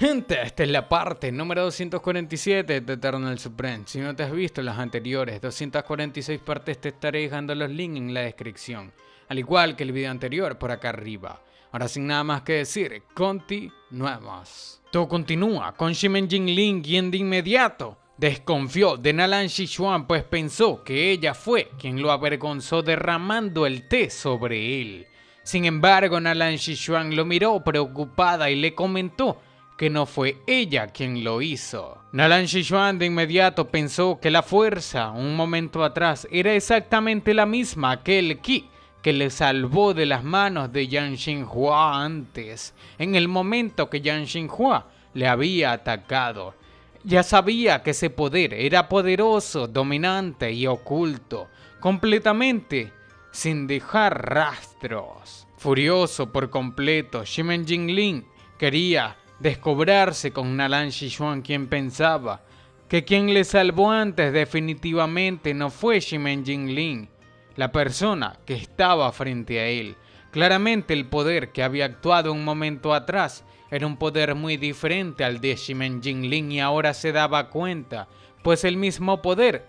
Gente, esta es la parte número 247 de Eternal Supreme. Si no te has visto las anteriores 246 partes, te estaré dejando los links en la descripción, al igual que el video anterior por acá arriba. Ahora sin nada más que decir, continuemos. Todo continúa con Shimen Jinling, quien de inmediato desconfió de Nalan Shishuan, pues pensó que ella fue quien lo avergonzó derramando el té sobre él. Sin embargo, Nalan Shishuan lo miró preocupada y le comentó que no fue ella quien lo hizo. Nalan Shishuan de inmediato pensó que la fuerza, un momento atrás, era exactamente la misma que el ki que le salvó de las manos de Yan Xinhua antes, en el momento que Yan Xinhua le había atacado. Ya sabía que ese poder era poderoso, dominante y oculto, completamente sin dejar rastros. Furioso por completo, Shimen Jinling quería descobrarse con Nalan Shishuan, quien pensaba que quien le salvó antes definitivamente no fue Shimen Jinling, la persona que estaba frente a él. Claramente el poder que había actuado un momento atrás era un poder muy diferente al de Shimen Jinling y ahora se daba cuenta, pues el mismo poder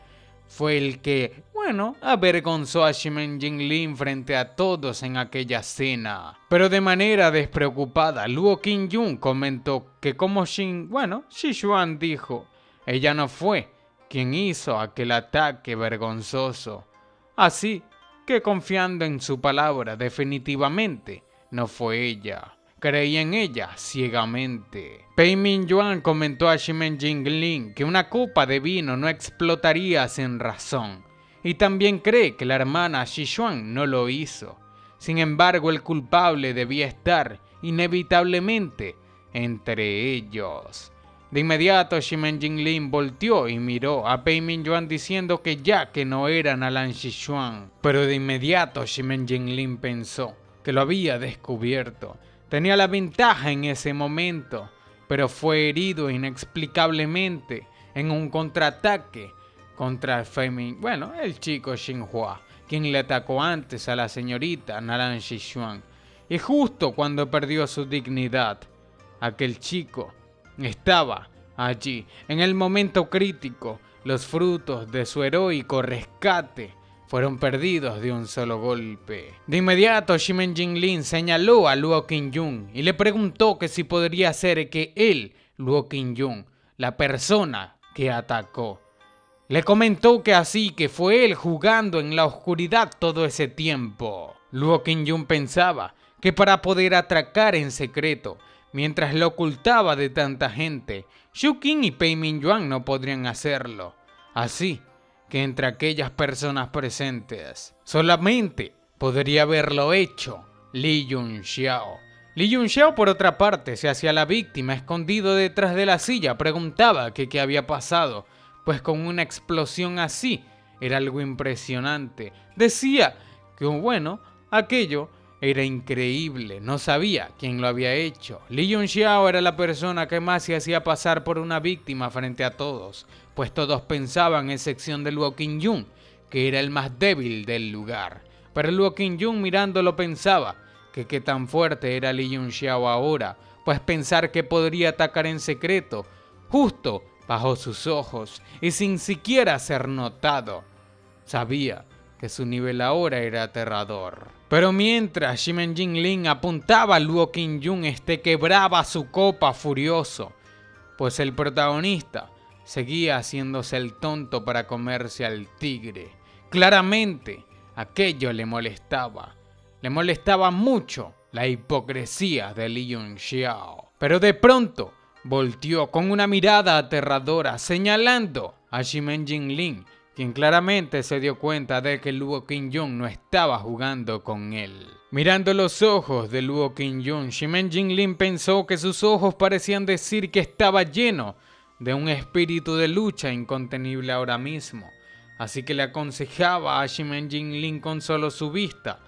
fue el que, avergonzó a Shimen Jinling frente a todos en aquella cena. Pero de manera despreocupada, Luo Qingyun comentó que como Shishuan dijo, ella no fue quien hizo aquel ataque vergonzoso. Así que confiando en su palabra, definitivamente no fue ella. Creía en ella ciegamente. Pei Mingyuan comentó a Shimen Jinling que una copa de vino no explotaría sin razón, y también cree que la hermana Shishuan no lo hizo. Sin embargo, el culpable debía estar inevitablemente entre ellos. De inmediato, Shimen Jinling volteó y miró a Pei Mingyuan diciendo que ya que no era Nalan Shishuan. Pero de inmediato Shimen Jinling pensó que lo había descubierto. Tenía la ventaja en ese momento, pero fue herido inexplicablemente en un contraataque contra el chico Xinhua, quien le atacó antes a la señorita Nalan Shishuan. Y justo cuando perdió su dignidad, aquel chico estaba allí. En el momento crítico, los frutos de su heroico rescate fueron perdidos de un solo golpe. De inmediato, Shimen Jinling señaló a Luo Qingyun y le preguntó que si podría ser que él, Luo Qingyun, la persona que atacó. Le comentó que así que fue él jugando en la oscuridad todo ese tiempo. Luo Qingyun pensaba que para poder atracar en secreto, mientras lo ocultaba de tanta gente, Xu Qin y Pei Mingyuan no podrían hacerlo. Así que entre aquellas personas presentes, solamente podría haberlo hecho Li Yunxiao. Li Yunxiao, por otra parte, se hacía la víctima, escondido detrás de la silla, preguntaba que qué había pasado, pues con una explosión así era algo impresionante. Decía que aquello era increíble, no sabía quién lo había hecho. Li Yunxiao era la persona que más se hacía pasar por una víctima frente a todos, pues todos pensaban, excepción de Luo Qingyun, que era el más débil del lugar. Pero Luo Qingyun mirándolo pensaba que qué tan fuerte era Li Yunxiao ahora, pues pensar que podría atacar en secreto, justo bajo sus ojos y sin siquiera ser notado. Sabía que su nivel ahora era aterrador. Pero mientras Shimen Jinling apuntaba a Luo Qingyun, quebraba su copa furioso, pues el protagonista seguía haciéndose el tonto para comerse al tigre. Claramente, aquello le molestaba. Le molestaba mucho la hipocresía de Li Yunxiao. Pero de pronto volteó con una mirada aterradora, señalando a Shimen Jinling, quien claramente se dio cuenta de que Luo Qingyun no estaba jugando con él. Mirando los ojos de Luo Qingyun, Shimen Jinling pensó que sus ojos parecían decir que estaba lleno de un espíritu de lucha incontenible ahora mismo. Así que le aconsejaba a Shimen Jinling con solo su vista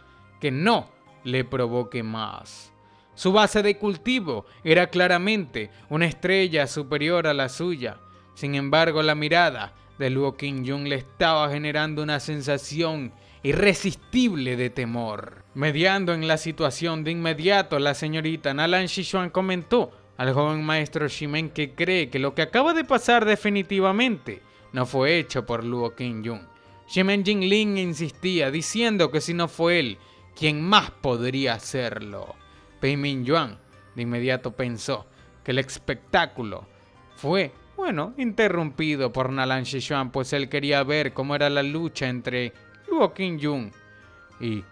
que no le provoque más. Su base de cultivo era claramente una estrella superior a la suya. Sin embargo, la mirada de Luo Qingyun le estaba generando una sensación irresistible de temor. Mediando en la situación de inmediato, la señorita Nalan Shishuan comentó al joven maestro Shimen, que cree que lo que acaba de pasar definitivamente no fue hecho por Luo Qingyun. Shimen Jinling insistía, diciendo que si no fue él, ¿quién más podría hacerlo? Pei Mingyuan de inmediato pensó que el espectáculo fue, interrumpido por Nalan Xishuan, pues él quería ver cómo era la lucha entre Luo Qingyun y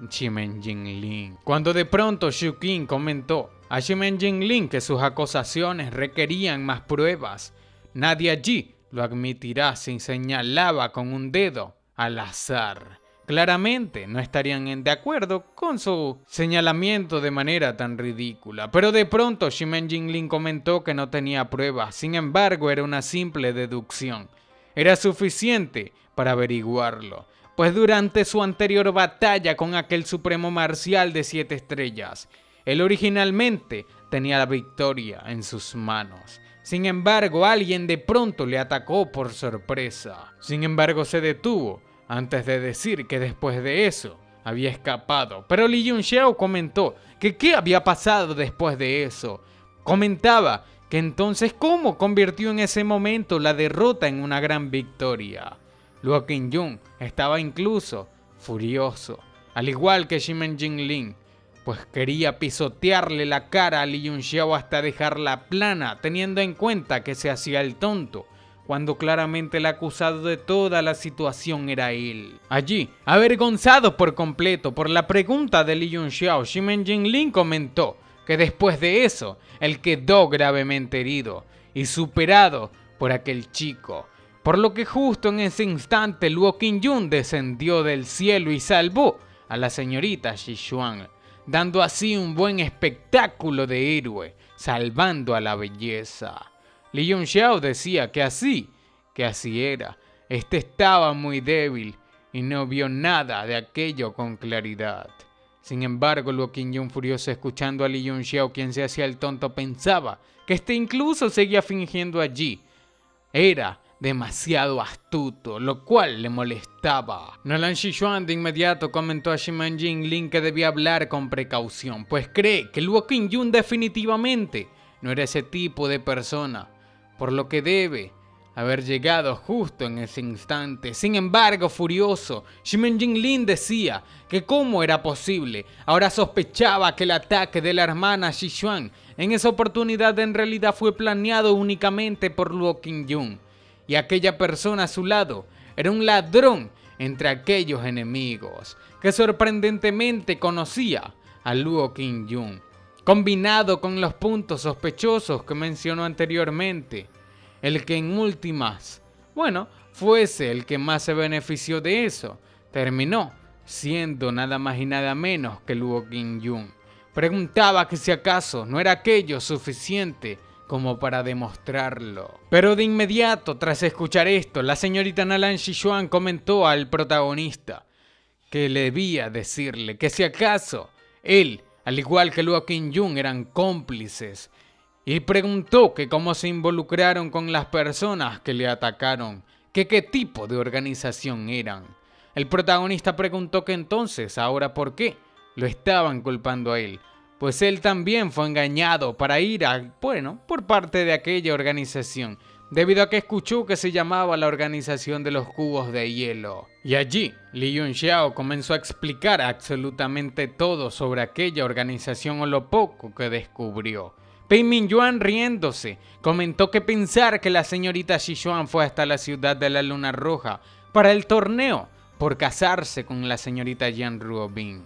Shimen Jinling. Cuando de pronto Xu Qin comentó a Shimen Jinling que sus acusaciones requerían más pruebas, nadie allí lo admitirá si señalaba con un dedo al azar. Claramente no estarían de acuerdo con su señalamiento de manera tan ridícula, pero de pronto Shimen Jinling comentó que no tenía pruebas, sin embargo era una simple deducción. Era suficiente para averiguarlo, pues durante su anterior batalla con aquel supremo marcial de 7 estrellas, él originalmente tenía la victoria en sus manos. Sin embargo, alguien de pronto le atacó por sorpresa. Sin embargo, se detuvo antes de decir que después de eso había escapado. Pero Li Yunxiao comentó que qué había pasado después de eso. Comentaba que entonces cómo convirtió en ese momento la derrota en una gran victoria. Luo Qingyun estaba incluso furioso, al igual que Shimen Jinling, pues quería pisotearle la cara a Li Yunxiao hasta dejarla plana, teniendo en cuenta que se hacía el tonto, cuando claramente el acusado de toda la situación era él. Allí, avergonzado por completo por la pregunta de Li Yunxiao, Shimen Jinling comentó que después de eso, él quedó gravemente herido y superado por aquel chico, por lo que justo en ese instante Luo Qingyun descendió del cielo y salvó a la señorita Xishuan, dando así un buen espectáculo de héroe, salvando a la belleza. Li Yunxiao decía que así era. Este estaba muy débil y no vio nada de aquello con claridad. Sin embargo, Luo Qingyun, furioso escuchando a Li Yunxiao, quien se hacía el tonto, pensaba que este incluso seguía fingiendo allí. Era demasiado astuto, lo cual le molestaba. Nalan Xishuan de inmediato comentó a Shimen Jinling que debía hablar con precaución, pues cree que Luo Qingyun definitivamente no era ese tipo de persona, por lo que debe haber llegado justo en ese instante. Sin embargo, furioso, Shimen Jinling decía que cómo era posible. Ahora sospechaba que el ataque de la hermana Xishuan en esa oportunidad en realidad fue planeado únicamente por Luo Qingyun, y aquella persona a su lado era un ladrón entre aquellos enemigos, que sorprendentemente conocía a Luo Qingyun, combinado con los puntos sospechosos que mencionó anteriormente. El que en últimas, fuese el que más se benefició de eso, terminó siendo nada más y nada menos que Luo Qingyun. Preguntaba que si acaso no era aquello suficiente como para demostrarlo. Pero de inmediato, tras escuchar esto, la señorita Nalan Xishuan comentó al protagonista que debía decirle que si acaso él, al igual que Luo Qingyun, eran cómplices, y preguntó que cómo se involucraron con las personas que le atacaron, que qué tipo de organización eran. El protagonista preguntó que entonces, ahora por qué lo estaban culpando a él, pues él también fue engañado para ir por parte de aquella organización, debido a que escuchó que se llamaba la Organización de los Cubos de Hielo. Y allí, Li Yunxiao comenzó a explicar absolutamente todo sobre aquella organización, o lo poco que descubrió. Pei Mingyuan, riéndose, comentó que pensar que la señorita Xishuan fue hasta la ciudad de la Luna Roja para el torneo por casarse con la señorita Yan Ruobin.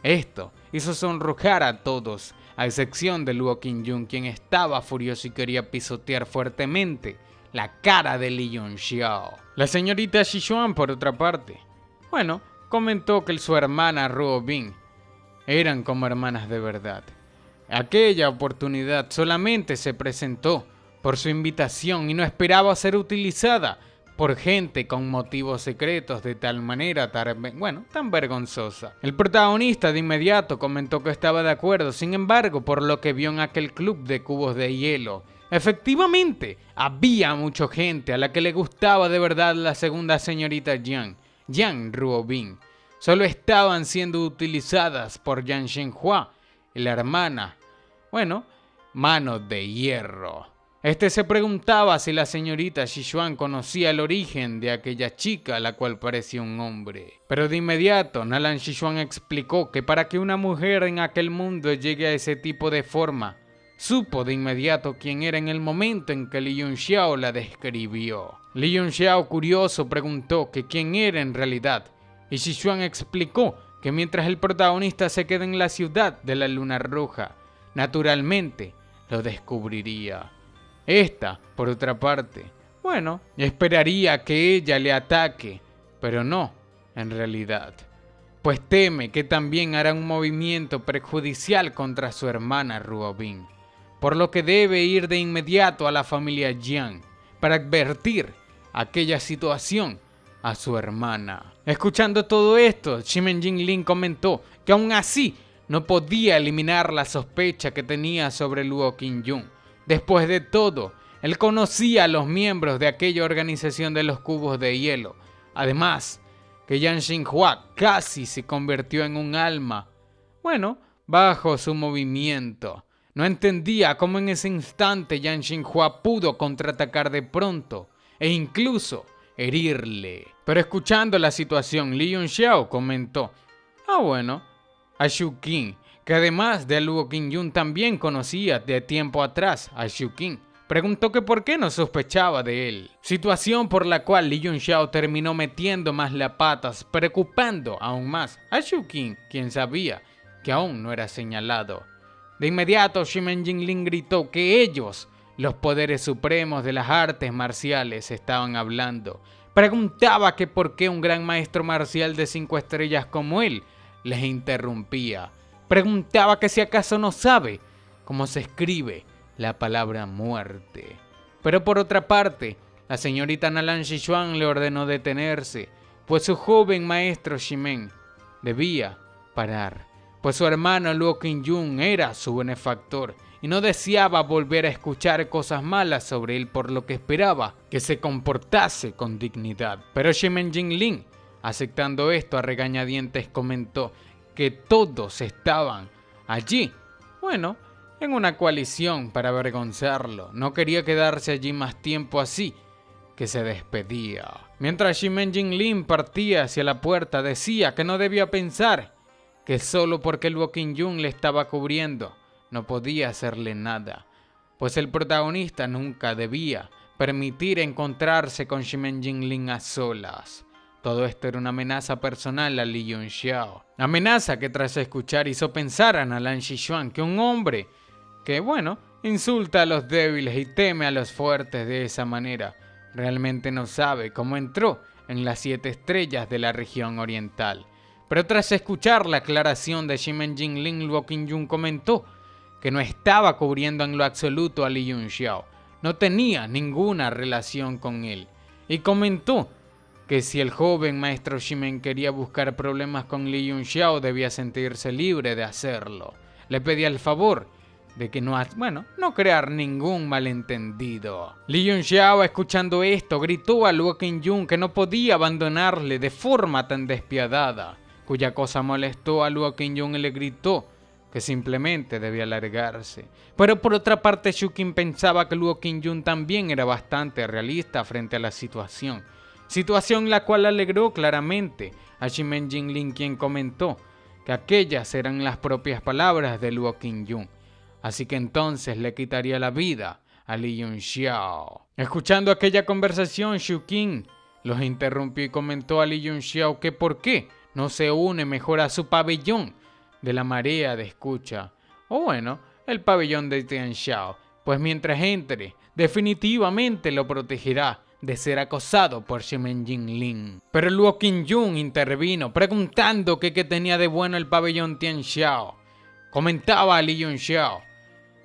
Esto hizo sonrojar a todos, a excepción de Luo Qingyun, quien estaba furioso y quería pisotear fuertemente la cara de Li Yunxiao. La señorita Xishuan, por otra parte, comentó que su hermana Ruobin eran como hermanas de verdad. Aquella oportunidad solamente se presentó por su invitación y no esperaba ser utilizada por gente con motivos secretos de tal manera tan vergonzosa. El protagonista de inmediato comentó que estaba de acuerdo, sin embargo, por lo que vio en aquel club de cubos de hielo, efectivamente había mucha gente a la que le gustaba de verdad la segunda señorita Yan Ruobin. Solo estaban siendo utilizadas por Yan Shenhua y la hermana, manos de hierro. Este se preguntaba si la señorita Sichuan conocía el origen de aquella chica, la cual parecía un hombre. Pero de inmediato, Nalan Sichuan explicó que para que una mujer en aquel mundo llegue a ese tipo de forma, supo de inmediato quién era en el momento en que Li Yunxiao la describió. Li Yunxiao, curioso, preguntó que quién era en realidad, y Sichuan explicó que mientras el protagonista se queda en la ciudad de la Luna Roja, naturalmente lo descubriría. Esta, por otra parte, bueno, esperaría que ella le ataque, pero no, en realidad, pues teme que también hará un movimiento perjudicial contra su hermana Ruobin, por lo que debe ir de inmediato a la familia Jiang para advertir aquella situación a su hermana. Escuchando todo esto, Shimen Jinlin comentó que aún así no podía eliminar la sospecha que tenía sobre Luo Qingyun. Después de todo, él conocía a los miembros de aquella organización de los cubos de hielo. Además, que Yan Xinhua casi se convirtió en un alma, bueno, bajo su movimiento. No entendía cómo en ese instante Yan Xinhua pudo contraatacar de pronto e incluso herirle. Pero escuchando la situación, Li Yunxiao comentó: bueno, a Shu Qing, que además de Luo Qingyun también conocía de tiempo atrás a Shu Qing. Preguntó que por qué no sospechaba de él. Situación por la cual Li Yunxiao terminó metiendo más las patas, preocupando aún más a Shu Qing, quien sabía que aún no era señalado. De inmediato, Shimen Jinlin gritó que ellos, los poderes supremos de las artes marciales, estaban hablando. Preguntaba que por qué un gran maestro marcial de 5 estrellas como él les interrumpía. Preguntaba que si acaso no sabe cómo se escribe la palabra muerte. Pero por otra parte, la señorita Nalan Sichuan le ordenó detenerse, pues su joven maestro Shimen debía parar, pues su hermano Luo Qingyun era su benefactor y no deseaba volver a escuchar cosas malas sobre él, por lo que esperaba que se comportase con dignidad. Pero Shimen Jinlin, aceptando esto a regañadientes, comentó que todos estaban allí, bueno, en una coalición para avergonzarlo. No quería quedarse allí más tiempo, así que se despedía. Mientras Shimen Jinlin partía hacia la puerta, decía que no debía pensar que solo porque Luo Qingyun le estaba cubriendo no podía hacerle nada, pues el protagonista nunca debía permitir encontrarse con Shimen Jinlin a solas. Todo esto era una amenaza personal a Li Yunxiao. Amenaza que tras escuchar hizo pensar a Nalan Sichuan que un hombre que, bueno, insulta a los débiles y teme a los fuertes de esa manera, realmente no sabe cómo entró en las 7 estrellas de la región oriental. Pero tras escuchar la aclaración de Shimen Jinlin, Luo Qingyun comentó que no estaba cubriendo en lo absoluto a Li Yunxiao, no tenía ninguna relación con él, y comentó que si el joven maestro Shimen quería buscar problemas con Li Yunxiao, debía sentirse libre de hacerlo. Le pedía el favor de que no crear ningún malentendido. Li Yunxiao, escuchando esto, gritó a Luo Qingyun que no podía abandonarle de forma tan despiadada, cuya cosa molestó a Luo Qingyun y le gritó que simplemente debía largarse. Pero por otra parte, Shu Qing pensaba que Luo Qingyun también era bastante realista frente a la situación la cual alegró claramente a Shimen Jinlin, quien comentó que aquellas eran las propias palabras de Luo Qingyun, así que entonces le quitaría la vida a Li Yunxiao. Escuchando aquella conversación, Shu Qing los interrumpió y comentó a Li Yunxiao que por qué no se une mejor a su pabellón de la marea de escucha, o bueno, el pabellón de Tianxiao, pues mientras entre, definitivamente lo protegerá de ser acosado por Shimen Jinlin. Pero Luo Qingyun intervino, preguntando que qué tenía de bueno el pabellón Tianxiao. Comentaba a Li Yunxiao,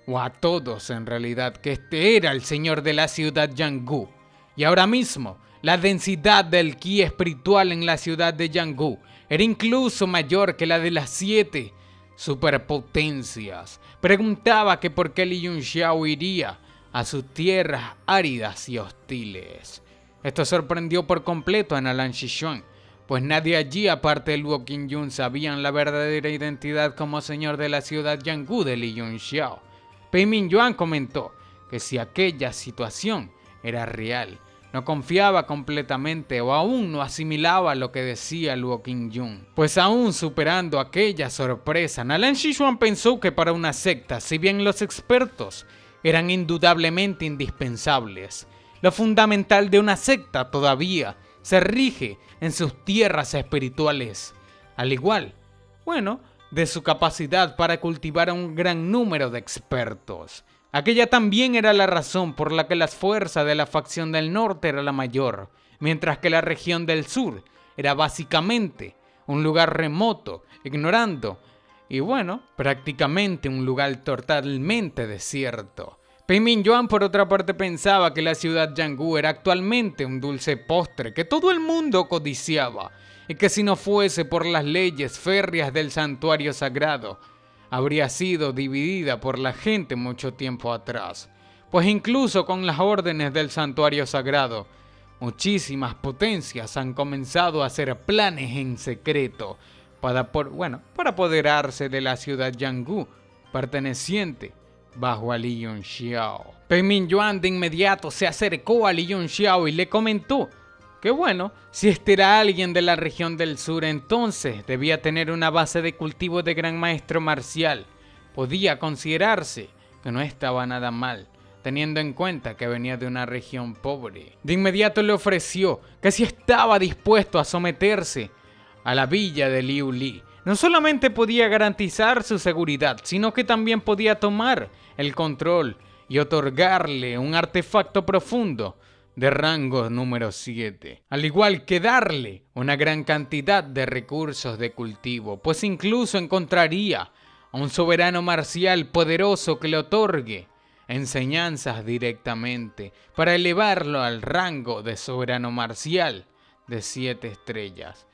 o a todos en realidad, que este era el señor de la ciudad Yanggu, y ahora mismo la densidad del ki espiritual en la ciudad de Yanggu era incluso mayor que la de las 7 superpotencias. Preguntaba que por qué Li Yunxiao iría a sus tierras áridas y hostiles. Esto sorprendió por completo a Nalan Sichuan, pues nadie allí aparte de Luo Qingyun sabían la verdadera identidad como señor de la ciudad Yanggu de Li Yunxiao. Pei Mingyuan comentó que si aquella situación era real, no confiaba completamente o aún no asimilaba lo que decía Luo Qingyun. Pues aún superando aquella sorpresa, Nalan Xishuan pensó que para una secta, si bien los expertos eran indudablemente indispensables, lo fundamental de una secta todavía se rige en sus tierras espirituales, al igual, de su capacidad para cultivar a un gran número de expertos. Aquella también era la razón por la que las fuerzas de la facción del norte era la mayor, mientras que la región del sur era básicamente un lugar remoto, ignorando, y prácticamente un lugar totalmente desierto. Pei Mingyuan por otra parte pensaba que la ciudad Yanggu era actualmente un dulce postre que todo el mundo codiciaba, y que si no fuese por las leyes férreas del santuario sagrado, habría sido dividida por la gente mucho tiempo atrás. Pues incluso con las órdenes del santuario sagrado, muchísimas potencias han comenzado a hacer planes en secreto para apoderarse de la ciudad Yanggu, perteneciente bajo a Li Yunxiao. Pei Mingyuan de inmediato se acercó a Li Yunxiao y le comentó que si este era alguien de la región del sur, entonces debía tener una base de cultivo de gran maestro marcial. Podía considerarse que no estaba nada mal, teniendo en cuenta que venía de una región pobre. De inmediato le ofreció que si estaba dispuesto a someterse a la villa de Liu Li, no solamente podía garantizar su seguridad, sino que también podía tomar el control y otorgarle un artefacto profundo de rango número 7, al igual que darle una gran cantidad de recursos de cultivo, pues incluso encontraría a un soberano marcial poderoso que le otorgue enseñanzas directamente para elevarlo al rango de soberano marcial de 7 estrellas.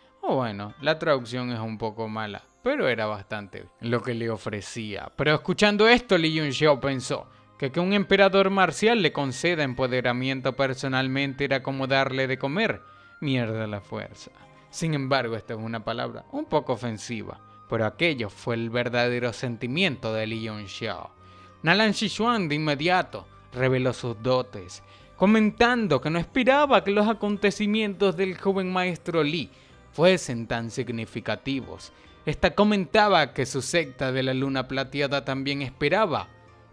La traducción es un poco mala, pero era bastante lo que le ofrecía. Pero escuchando esto, Li Yunxiao pensó que un emperador marcial le conceda empoderamiento personalmente era como darle de comer mierda a la fuerza. Sin embargo, esta es una palabra un poco ofensiva, pero aquello fue el verdadero sentimiento de Li Yunxiao. Nalan Xishuan de inmediato reveló sus dotes, comentando que no esperaba que los acontecimientos del joven maestro Li fuesen tan significativos. Esta comentaba que su secta de la luna plateada también esperaba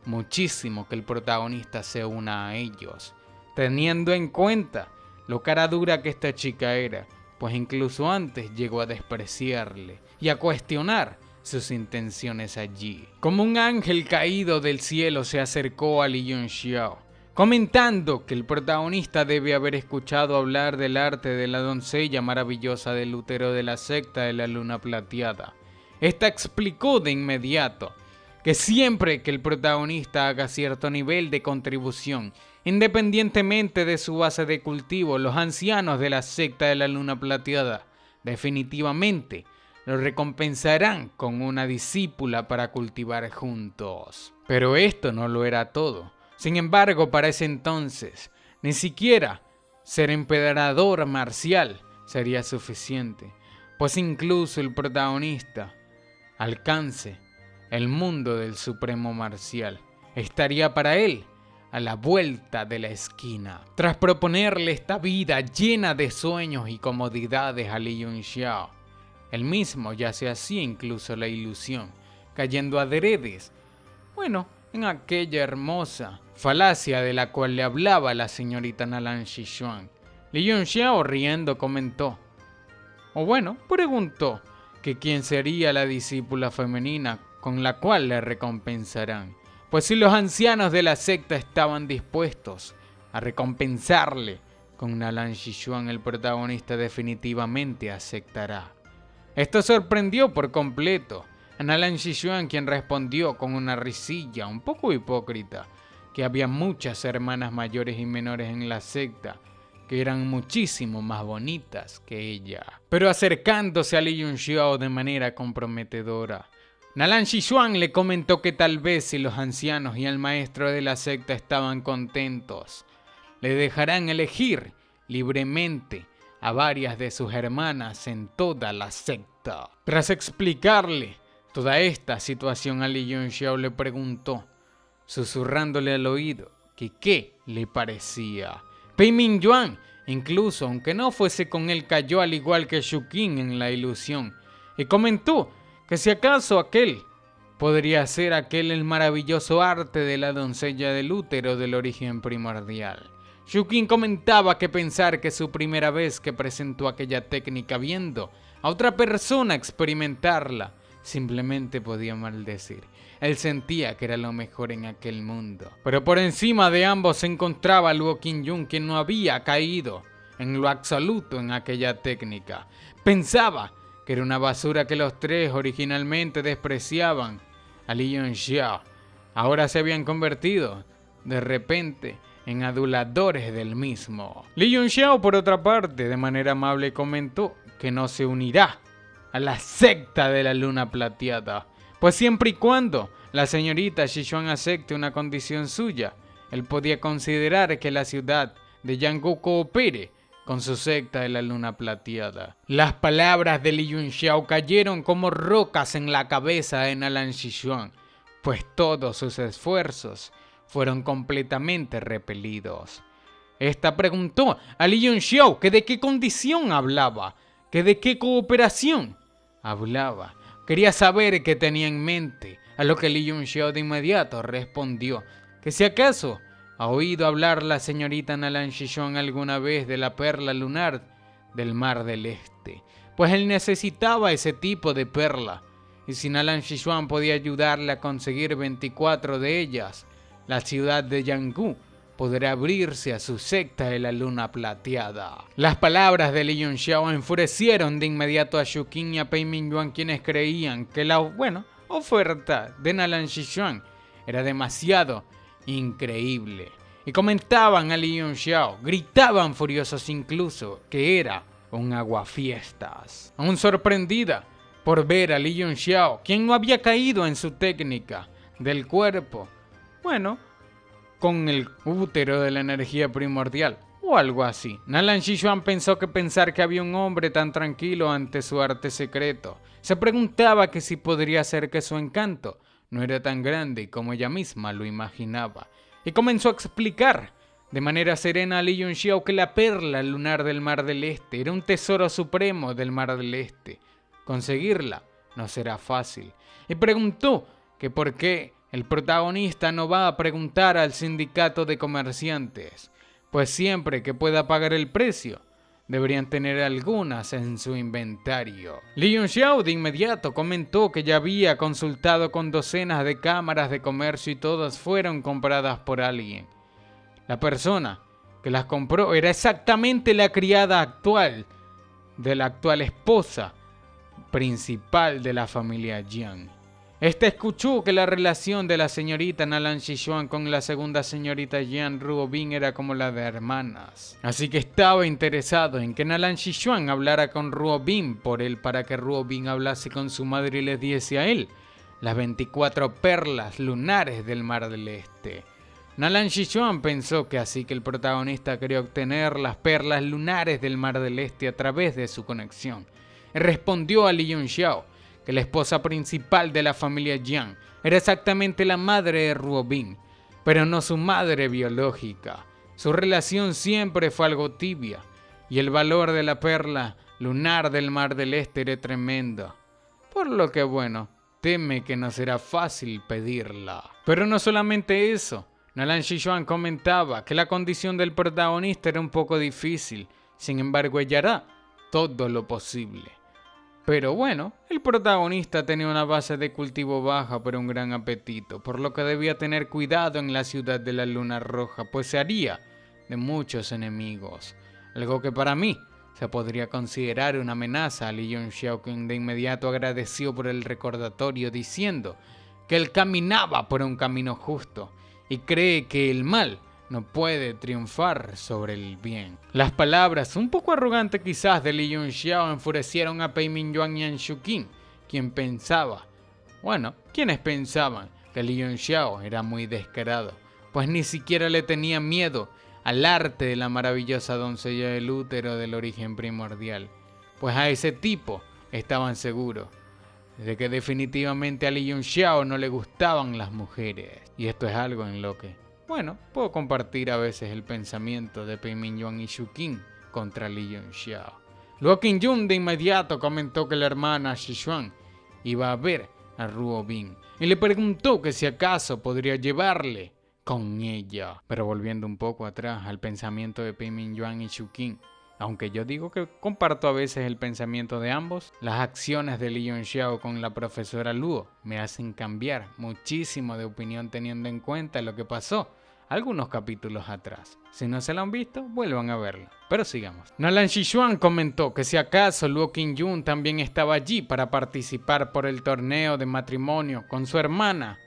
muchísimo que el protagonista se una a ellos, teniendo en cuenta lo cara dura que esta chica era, pues incluso antes llegó a despreciarle y a cuestionar sus intenciones allí. Como un ángel caído del cielo se acercó a Li Yunxiao, comentando que el protagonista debe haber escuchado hablar del arte de la doncella maravillosa del útero de la secta de la luna plateada. Esta explicó de inmediato que siempre que el protagonista haga cierto nivel de contribución, independientemente de su base de cultivo, los ancianos de la secta de la luna plateada definitivamente lo recompensarán con una discípula para cultivar juntos. Pero esto no lo era todo. Sin embargo, para ese entonces, ni siquiera ser emperador marcial sería suficiente, pues incluso el protagonista alcance el mundo del supremo marcial estaría para él a la vuelta de la esquina. Tras proponerle esta vida llena de sueños y comodidades a Li Yunxiao, él mismo ya se hacía incluso la ilusión, cayendo adredes, en aquella hermosa falacia de la cual le hablaba la señorita Nalan Xishuan. Li Yunxiao riendo comentó, preguntó que quién sería la discípula femenina con la cual le recompensarán, pues si los ancianos de la secta estaban dispuestos a recompensarle con Nalan Xishuan, el protagonista definitivamente aceptará. Esto sorprendió por completo a Nalan Xishuan, quien respondió con una risilla un poco hipócrita que había muchas hermanas mayores y menores en la secta que eran muchísimo más bonitas que ella. Pero acercándose a Li Yunxiao de manera comprometedora, Nalan Xishuan le comentó que tal vez si los ancianos y el maestro de la secta estaban contentos, le dejarán elegir libremente a varias de sus hermanas en toda la secta. Tras explicarle toda esta situación a Li Yunxiao le preguntó susurrándole al oído que qué le parecía. Pei Mingyuan, incluso aunque no fuese con él, cayó al igual que Shuqin en la ilusión y comentó que si acaso aquel podría ser aquel el maravilloso arte de la doncella del útero del origen primordial. Shuqin comentaba que pensar que su primera vez que presentó aquella técnica viendo a otra persona experimentarla, simplemente podía maldecir. Él sentía que era lo mejor en aquel mundo. Pero por encima de ambos se encontraba Luo Qingyun, quien no había caído en lo absoluto en aquella técnica. Pensaba que era una basura que los tres originalmente despreciaban. A Li Yunxiao ahora se habían convertido, de repente, en aduladores del mismo. Li Yunxiao, por otra parte, de manera amable comentó que no se unirá a la secta de la luna plateada, pues siempre y cuando la señorita Sichuan acepte una condición suya, él podía considerar que la ciudad de Yanggu coopere con su secta de la luna plateada. Las palabras de Li Yunxiao cayeron como rocas en la cabeza de Nalan Sichuan, pues todos sus esfuerzos fueron completamente repelidos. Esta preguntó a Li Yunxiao que de qué condición hablaba, que de qué cooperación hablaba. Quería saber qué tenía en mente, a lo que Li Yunxiao de inmediato respondió que si acaso ha oído hablar la señorita Nalan Sichuan alguna vez de la perla lunar del Mar del Este, pues él necesitaba ese tipo de perla, y si Nalan Sichuan podía ayudarle a conseguir 24 de ellas, la ciudad de Yanggu podrá abrirse a su secta de la luna plateada. Las palabras de Li Yunxiao enfurecieron de inmediato a Shuqin y a Pei Mingyuan, quienes creían que la oferta de Nalan Sichuan era demasiado increíble. Y comentaban a Li Yunxiao, gritaban furiosos incluso, que era un aguafiestas. Aún sorprendida por ver a Li Yunxiao, quien no había caído en su técnica del cuerpo, con el útero de la energía primordial, o algo así. Nalan Sichuan pensó que pensar que había un hombre tan tranquilo ante su arte secreto. Se preguntaba que si podría ser que su encanto no era tan grande como ella misma lo imaginaba. Y comenzó a explicar de manera serena a Li Yunxiao que la perla lunar del Mar del Este era un tesoro supremo del Mar del Este. Conseguirla no será fácil. Y preguntó que por qué el protagonista no va a preguntar al sindicato de comerciantes, pues siempre que pueda pagar el precio, deberían tener algunas en su inventario. Li Yunxiao de inmediato comentó que ya había consultado con docenas de cámaras de comercio y todas fueron compradas por alguien. La persona que las compró era exactamente la criada actual de la actual esposa principal de la familia Jiang. Esta escuchó que la relación de la señorita Nalan Sichuan con la segunda señorita Jiang Ruobin era como la de hermanas. Así que estaba interesado en que Nalan Sichuan hablara con Ruobin por él para que Ruobin hablase con su madre y les diese a él las 24 perlas lunares del Mar del Este. Nalan Sichuan pensó que así que el protagonista quería obtener las perlas lunares del Mar del Este a través de su conexión. Y respondió a Li Yunxiao que la esposa principal de la familia Jiang era exactamente la madre de Ruobin, pero no su madre biológica. Su relación siempre fue algo tibia, y el valor de la perla lunar del Mar del Este era tremendo. Por lo que teme que no será fácil pedirla. Pero no solamente eso, Nalan Sichuan comentaba que la condición del protagonista era un poco difícil, sin embargo ella hará todo lo posible. Pero el protagonista tenía una base de cultivo baja pero un gran apetito, por lo que debía tener cuidado en la ciudad de la Luna Roja, pues se haría de muchos enemigos. Algo que para mí se podría considerar una amenaza a Li Yunxiao, quien de inmediato agradeció por el recordatorio diciendo que él caminaba por un camino justo y cree que el mal no puede triunfar sobre el bien. Las palabras, un poco arrogantes quizás, de Li Yunxiao enfurecieron a Pei Mingyuan y a Shuqin, quienes pensaban que Li Yunxiao era muy descarado, pues ni siquiera le tenía miedo al arte de la maravillosa doncella del útero del origen primordial, pues a ese tipo estaban seguros. de que definitivamente a Li Yunxiao no le gustaban las mujeres. Y esto es algo en lo que, bueno, puedo compartir a veces el pensamiento de Pei Mingyuan y Shu Qing contra Li Yunxiao. Luego Qingyun de inmediato comentó que la hermana Sichuan iba a ver a Ruo Bin y le preguntó que si acaso podría llevarle con ella. Pero volviendo un poco atrás al pensamiento de Pei Mingyuan y Shu Qing, aunque yo digo que comparto a veces el pensamiento de ambos, las acciones de Li Yunxiao con la profesora Luo me hacen cambiar muchísimo de opinión teniendo en cuenta lo que pasó algunos capítulos atrás. Si no se lo han visto, vuelvan a verlo. Pero sigamos. Nalan Sichuan comentó que si acaso Luo Qingyun también estaba allí para participar por el torneo de matrimonio con su hermana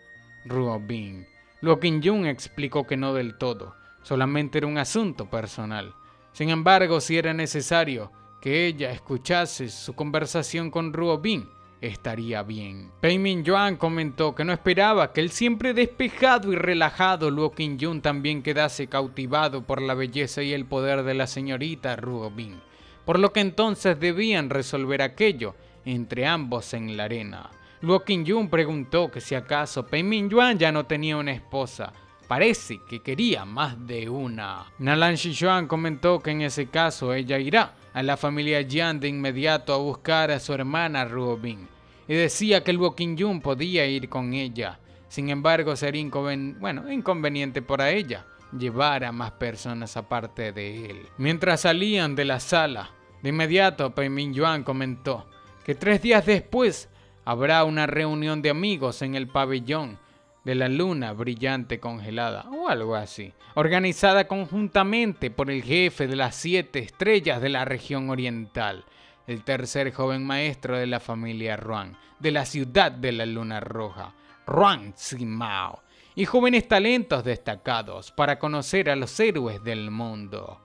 Ruo Bin. Luo Qingyun explicó que no del todo, solamente era un asunto personal. Sin embargo, si era necesario que ella escuchase su conversación con Ruo Bin, estaría bien. Pei Mingyuan comentó que no esperaba que el siempre despejado y relajado Luo Qingyun también quedase cautivado por la belleza y el poder de la señorita Ruo Bin, por lo que entonces debían resolver aquello entre ambos en la arena. Luo Qingyun preguntó que si acaso Pei Mingyuan ya no tenía una esposa. Parece que quería más de una. Nalan Sichuan comentó que en ese caso ella irá a la familia Jian de inmediato a buscar a su hermana Ruo Bin, y decía que Luo Qingyun podía ir con ella. Sin embargo, sería inconveniente para ella llevar a más personas aparte de él. Mientras salían de la sala, de inmediato Pei Mingyuan comentó que 3 días después habrá una reunión de amigos en el pabellón de la luna brillante congelada o algo así, organizada conjuntamente por el jefe de las 7 estrellas de la región oriental, el tercer joven maestro de la familia Ruan, de la ciudad de la luna roja, Ruan Zimao, y jóvenes talentos destacados para conocer a los héroes del mundo.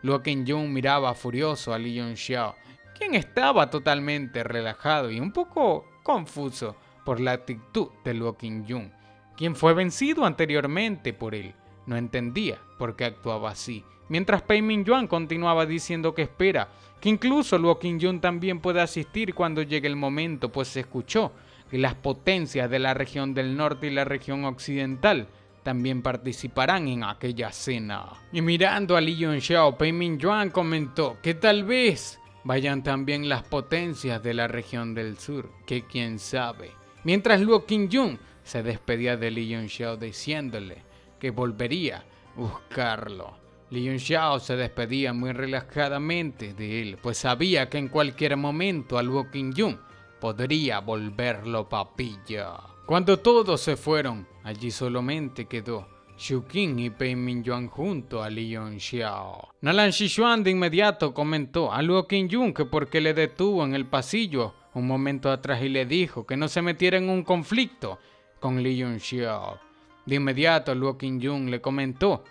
Luo Qingyun miraba furioso a Li Yunxiao, quien estaba totalmente relajado y un poco confuso por la actitud de Luo Qingyun, quien fue vencido anteriormente por él. No entendía por qué actuaba así, mientras Pei Mingyuan continuaba diciendo que espera que incluso Luo Qingyun también pueda asistir cuando llegue el momento, pues se escuchó que las potencias de la región del norte y la región occidental también participarán en aquella cena. Y mirando a Li Yunxiao, Pei Mingyuan comentó que tal vez vayan también las potencias de la región del sur, que quién sabe. Mientras Luo Qingyun se despedía de Li Yunxiao diciéndole que volvería a buscarlo. Li Yunxiao se despedía muy relajadamente de él, pues sabía que en cualquier momento a Luo Qingyun podría volverlo papilla. Cuando todos se fueron, allí solamente quedó Shu Qing y Pei Mingyuan junto a Li Yunxiao. Nalan Sichuan de inmediato comentó a Luo Qingyun que porque le detuvo en el pasillo un momento atrás y le dijo que no se metiera en un conflicto con Li Yunxiao. De inmediato Luo Qingyun le comentó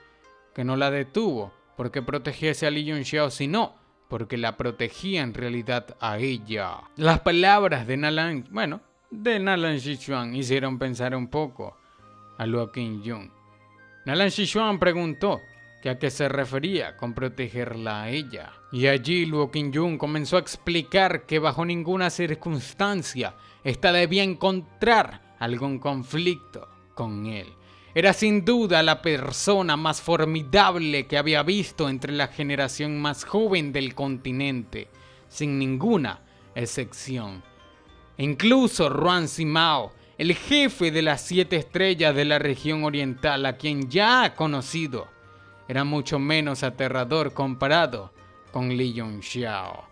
que no la detuvo porque protegiese a Li Yunxiao, sino porque la protegía en realidad a ella. Las palabras de Nalan Sichuan hicieron pensar un poco a Luo Qingyun. Nalan Sichuan preguntó que a qué se refería con protegerla a ella. Y allí Luo Qingyun comenzó a explicar que bajo ninguna circunstancia ésta debía encontrar algún conflicto con él. Era sin duda la persona más formidable que había visto entre la generación más joven del continente, sin ninguna excepción. Incluso Ruan Zimao, el jefe de las 7 estrellas de la región oriental, a quien ya ha conocido, era mucho menos aterrador comparado con Li Yunxiao.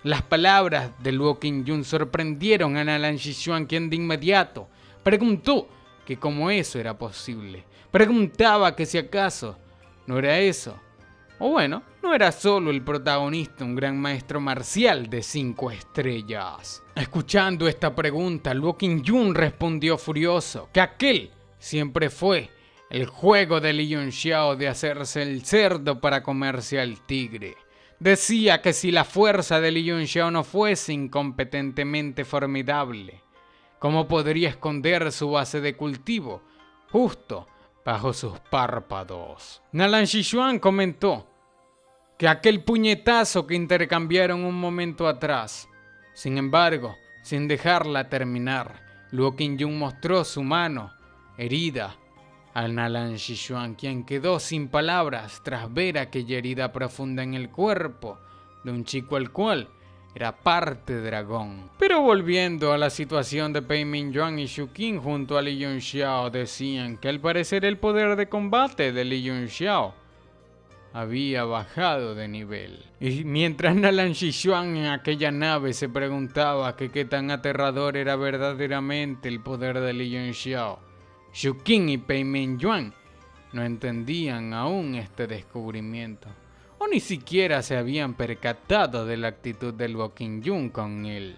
Las palabras de Luo Qingyun sorprendieron a Nalan Sichuan, quien de inmediato preguntó que cómo eso era posible. Preguntaba que si acaso no era eso. O bueno, no era solo el protagonista, un gran maestro marcial de 5 estrellas. Escuchando esta pregunta, Luo Qingyun respondió furioso que aquel siempre fue el juego de Li Yunxiao de hacerse el cerdo para comerse al tigre. Decía que si la fuerza de Li Yunxiao no fuese incompetentemente formidable, ¿cómo podría esconder su base de cultivo justo bajo sus párpados? Nalan Sichuan comentó que aquel puñetazo que intercambiaron un momento atrás, sin embargo, sin dejarla terminar, Luo Qingyun mostró su mano herida al Nalan Xishuang, quien quedó sin palabras tras ver aquella herida profunda en el cuerpo de un chico el cual era parte dragón. Pero volviendo a la situación de Pei Mingyuan y Xu Qing junto a Li Yunxiao, decían que al parecer el poder de combate de Li Yunxiao había bajado de nivel. Y mientras Nalan Xishuang en aquella nave se preguntaba que qué tan aterrador era verdaderamente el poder de Li Yunxiao, Xu Qing y Pei Mingyuan no entendían aún este descubrimiento, o ni siquiera se habían percatado de la actitud de Luo Qingyun con él.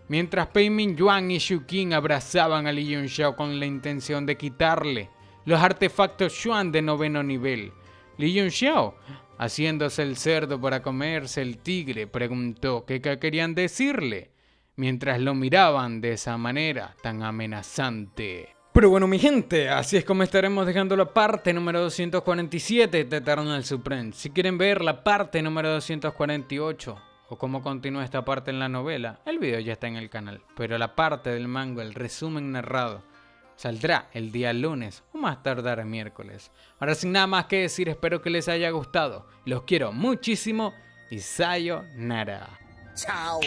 Mientras Pei Mingyuan y Xu Qing abrazaban a Li Yunxiao con la intención de quitarle los artefactos Xuan de 9º nivel, Li Yunxiao, haciéndose el cerdo para comerse el tigre, preguntó qué querían decirle, mientras lo miraban de esa manera tan amenazante. Pero bueno, mi gente, así es como estaremos dejando la parte número 247 de Eternal Supreme. Si quieren ver la parte número 248 o cómo continúa esta parte en la novela, el video ya está en el canal. Pero la parte del manga, el resumen narrado, saldrá el día lunes o más tardar miércoles. Ahora sin nada más que decir, espero que les haya gustado. Los quiero muchísimo y sayonara. Chao.